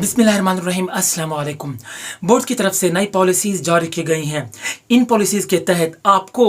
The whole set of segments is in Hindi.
बिस्मिल्लाहिर्रहमानिर्रहीम अस्सलाम वालेकुम। बोर्ड की तरफ से नई पॉलिसीज़ जारी की गई हैं। इन पॉलिसीज़ के तहत आपको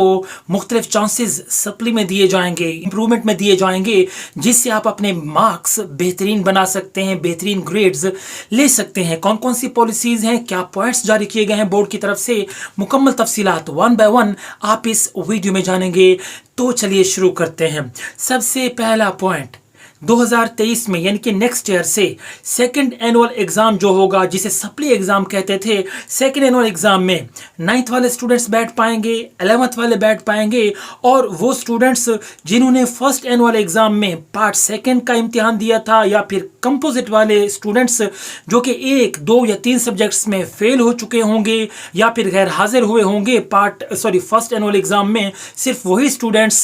मुख्तलिफ चांसेस सप्ली में दिए जाएंगे, इम्प्रूवमेंट में दिए जाएंगे, जिससे आप अपने मार्क्स बेहतरीन बना सकते हैं, बेहतरीन ग्रेड्स ले सकते हैं। कौन कौन सी पॉलिसीज़ हैं, क्या पॉइंट्स जारी किए गए हैं बोर्ड की तरफ से, मुकम्मल तफसीलात वन बाय वन आप इस वीडियो में जानेंगे। तो चलिए शुरू करते हैं। सबसे पहला पॉइंट, 2023 में यानी कि नेक्स्ट ईयर से सेकंड एनुअल एग्जाम जो होगा, जिसे सप्ली एग्जाम कहते थे, सेकंड एनुअल एग्जाम में 9th वाले स्टूडेंट्स बैठ पाएंगे, 11th वाले बैठ पाएंगे, और वो स्टूडेंट्स जिन्होंने फर्स्ट एनुअल एग्जाम में पार्ट सेकंड का इम्तिहान दिया था, या फिर कंपोजिट वाले स्टूडेंट्स जो कि 1, 2 या 3 सब्जेक्ट्स में फेल हो चुके होंगे या फिर गैर हाजिर हुए होंगे फर्स्ट एनुअल एग्जाम में, सिर्फ वही स्टूडेंट्स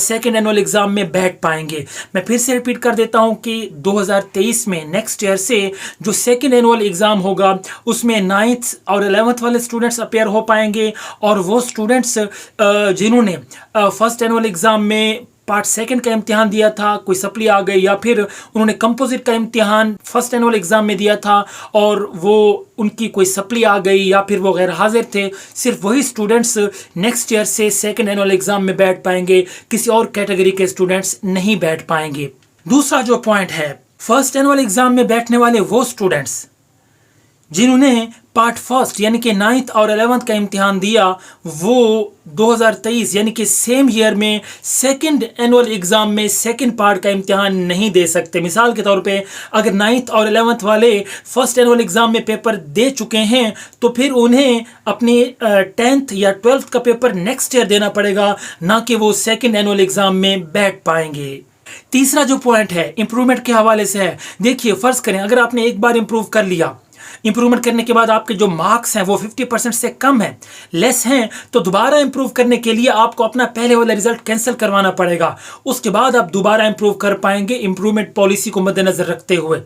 सेकंड एनुअल एग्जाम में बैठ पाएंगे। मैं फिर से रिपीट कर देता हूं कि 2023 में नेक्स्ट ईयर से जो सेकंड एनुअल एग्जाम होगा उसमें 9th और 11th वाले स्टूडेंट्स अपेयर हो पाएंगे, और वो स्टूडेंट्स जिन्होंने फर्स्ट एनुअल एग्जाम में पार्ट सेकंड का इम्तिहान दिया था, कोई सप्ली आ गई, या फिर उन्होंने कंपोजिट का इम्तिहान फर्स्ट एनुअल एग्जाम में दिया था और वो उनकी कोई सप्ली आ गई या फिर वो गैर हाजिर थे, सिर्फ वही स्टूडेंट्स नेक्स्ट ईयर से सेकंड एनुअल एग्जाम में बैठ पाएंगे। किसी और कैटेगरी के स्टूडेंट्स नहीं बैठ पाएंगे। दूसरा जो पॉइंट है, फर्स्ट एनुअल एग्जाम में बैठने वाले वो स्टूडेंट्स जिन्होंने पार्ट फर्स्ट यानी कि 9th और 11th का इम्तिहान दिया, वो 2023 यानी कि सेम ईयर में सेकंड एनुअल एग्जाम में सेकंड पार्ट का इम्तिहान नहीं दे सकते। मिसाल के तौर पे अगर 9th और 11th वाले फर्स्ट एनुअल एग्जाम में पेपर दे चुके हैं तो फिर उन्हें अपने 10th या 12th का पेपर नेक्स्ट ईयर देना पड़ेगा, ना कि वो सेकंड एनुअल एग्जाम में बैठ पाएंगे। तीसरा जो पॉइंट है इंप्रूवमेंट के हवाले से है। देखिए, फर्ज करें अगर आपने एक बार इंप्रूव कर लिया, इंप्रूवमेंट करने के बाद आपके जो मार्क्स हैं वो 50% से कम है, लेस हैं, तो दोबारा इंप्रूव करने के लिए आपको अपना पहले वाला रिजल्ट कैंसिल करवाना पड़ेगा। उसके बाद आप दोबारा इंप्रूव कर पाएंगे, इंप्रूवमेंट पॉलिसी को मद्देनजर रखते हुए।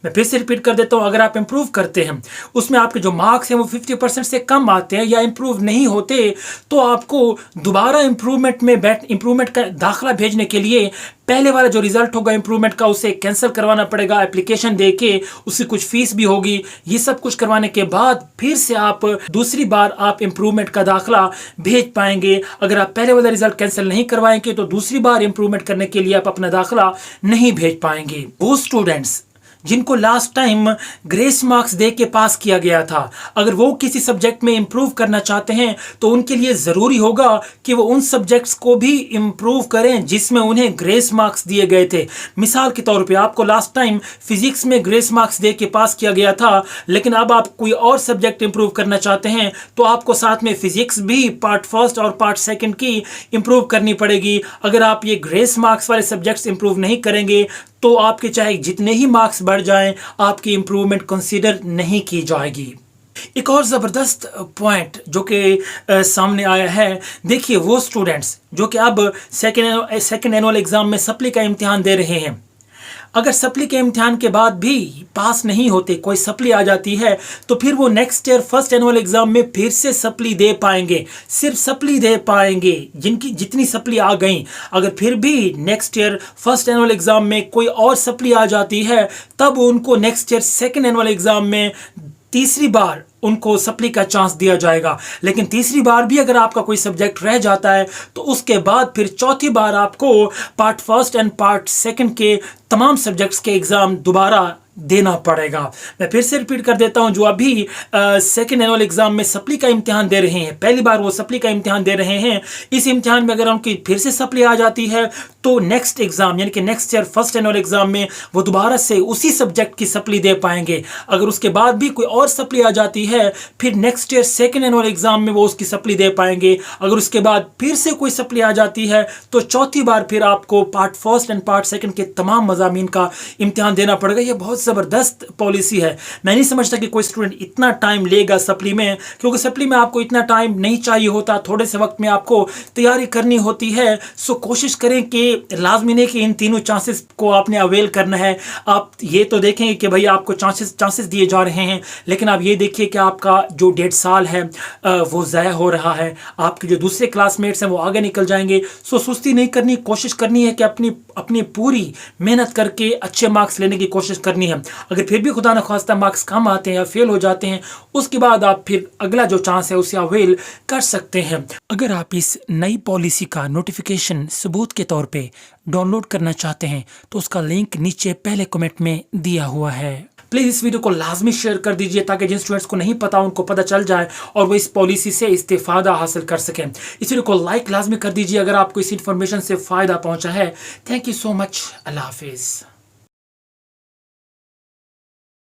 मैं फिर से रिपीट कर देता हूं, अगर आप इंप्रूव करते हैं, उसमें आपके जो मार्क्स हैं वो 50% से कम आते हैं या इंप्रूव नहीं होते, तो आपको दोबारा इंप्रूवमेंट का दाखिला भेजने के लिए पहले वाला जो रिजल्ट होगा इंप्रूवमेंट का उसे कैंसिल करवाना पड़ेगा, एप्लीकेशन देके, उसकी कुछ फीस भी होगी। ये सब कुछ करवाने के बाद फिर से आप दूसरी बार आप इंप्रूवमेंट का दाखिला भेज पाएंगे। अगर आप पहले वाला रिजल्ट कैंसिल नहीं करवाएंगे तो दूसरी बार इंप्रूवमेंट करने के लिए आप अपना दाखिला नहीं भेज पाएंगे। वो स्टूडेंट्स जिनको लास्ट टाइम ग्रेस मार्क्स दे के पास किया गया था, अगर वो किसी सब्जेक्ट में इंप्रूव करना चाहते हैं तो उनके लिए ज़रूरी होगा कि वो उन सब्जेक्ट्स को भी इंप्रूव करें जिसमें उन्हें ग्रेस मार्क्स दिए गए थे। मिसाल के तौर पे आपको लास्ट टाइम फिजिक्स में ग्रेस मार्क्स दे के पास किया गया था, लेकिन अब आप कोई और सब्जेक्ट इंप्रूव करना चाहते हैं तो आपको साथ में फिजिक्स भी पार्ट फर्स्ट और पार्ट सेकेंड की इंप्रूव करनी पड़ेगी। अगर आप ये ग्रेस मार्क्स वाले सब्जेक्ट्स इंप्रूव नहीं करेंगे तो आपके चाहे जितने ही मार्क्स बढ़ जाएं, आपकी इंप्रूवमेंट कंसीडर नहीं की जाएगी। एक और ज़बरदस्त पॉइंट जो कि सामने आया है, देखिए वो स्टूडेंट्स जो कि अब सेकेंड एनुअल एग्जाम में सप्ली का इम्तिहान दे रहे हैं, अगर सप्ली के इम्तिहान के बाद भी पास नहीं होते, कोई सप्ली आ जाती है, तो फिर वो next year first annual exam में फिर से सप्ली दे पाएंगे। सिर्फ सप्ली दे पाएंगे जिनकी जितनी सप्ली आ गई। अगर फिर भी next year first annual exam में कोई और सप्ली आ जाती है, तब उनको next year second annual exam में तीसरी बार उनको सप्ली का चांस दिया जाएगा। लेकिन तीसरी बार भी अगर आपका कोई सब्जेक्ट रह जाता है तो उसके बाद फिर चौथी बार आपको part first and part second के तमाम सब्जेक्ट्स के एग्जाम दोबारा देना पड़ेगा। मैं फिर से रिपीट कर देता हूं, जो अभी सेकेंड एनुअल एग्जाम में सप्ली का इम्तिहान दे रहे हैं, पहली बार वो सप्ली का इम्तिहान दे रहे हैं, इस इम्तिहान में अगर उनकी फिर से सप्ली आ जाती है तो नेक्स्ट एग्जाम यानी कि next year first annual exam में वो दोबारा से उसी सब्जेक्ट की सप्ली दे पाएंगे। अगर उसके बाद भी कोई और सप्ली आ जाती है, फिर next year second annual exam में वो उसकी सप्ली दे पाएंगे। अगर उसके बाद फिर से कोई सप्ली आ जाती है तो चौथी बार फिर आपको part first and part second के तमाम मज़ामीन का इम्तिहान देना पड़ेगा। ये बहुत ज़बरदस्त पॉलिसी है। मैं नहीं समझता कि कोई स्टूडेंट इतना टाइम लेगा सप्ली में, क्योंकि सप्ली में आपको इतना टाइम नहीं चाहिए होता, थोड़े से वक्त में आपको तैयारी करनी होती है। सो कोशिश करें कि लाजमी नहीं कि इन तीनों चांसेस को आपने अवेल करना है। आप ये तो देखेंगे कि भाई आपको चांसेस दिए जा रहे हैं, लेकिन आप ये देखिए कि आपका जो 1.5 साल है वो ज़ाया हो रहा है। आपके जो दूसरे क्लासमेट्स हैं वो आगे निकल जाएंगे। सो सुस्ती नहीं करनी, कोशिश करनी है कि अपनी पूरी मेहनत करके अच्छे मार्क्स लेने की कोशिश करनी है। हैं। अगर फिर भी खुदा न खास्ता मार्क्स कम आते हैं या फेल हो जाते हैं, उसके बाद आप फिर अगला जो चांस है उसे अवेल कर सकते हैं। अगर आप इस नई पॉलिसी का नोटिफिकेशन सबूत के तौर पे डाउनलोड करना चाहते हैं तो उसका लिंक नीचे पहले कमेंट में दिया हुआ है। प्लीज़ इस वीडियो को लाजमी शेयर कर दीजिए ताकि जिन स्टूडेंट्स को नहीं पता उनको पता चल जाए और वो इस पॉलिसी से इस्तेफादा हासिल कर सकें। इस वीडियो को लाइक लाजमी कर दीजिए अगर आपको इस इन्फॉर्मेशन से फ़ायदा पहुंचा है। Thank you so much. अल्लाह हाफिज़।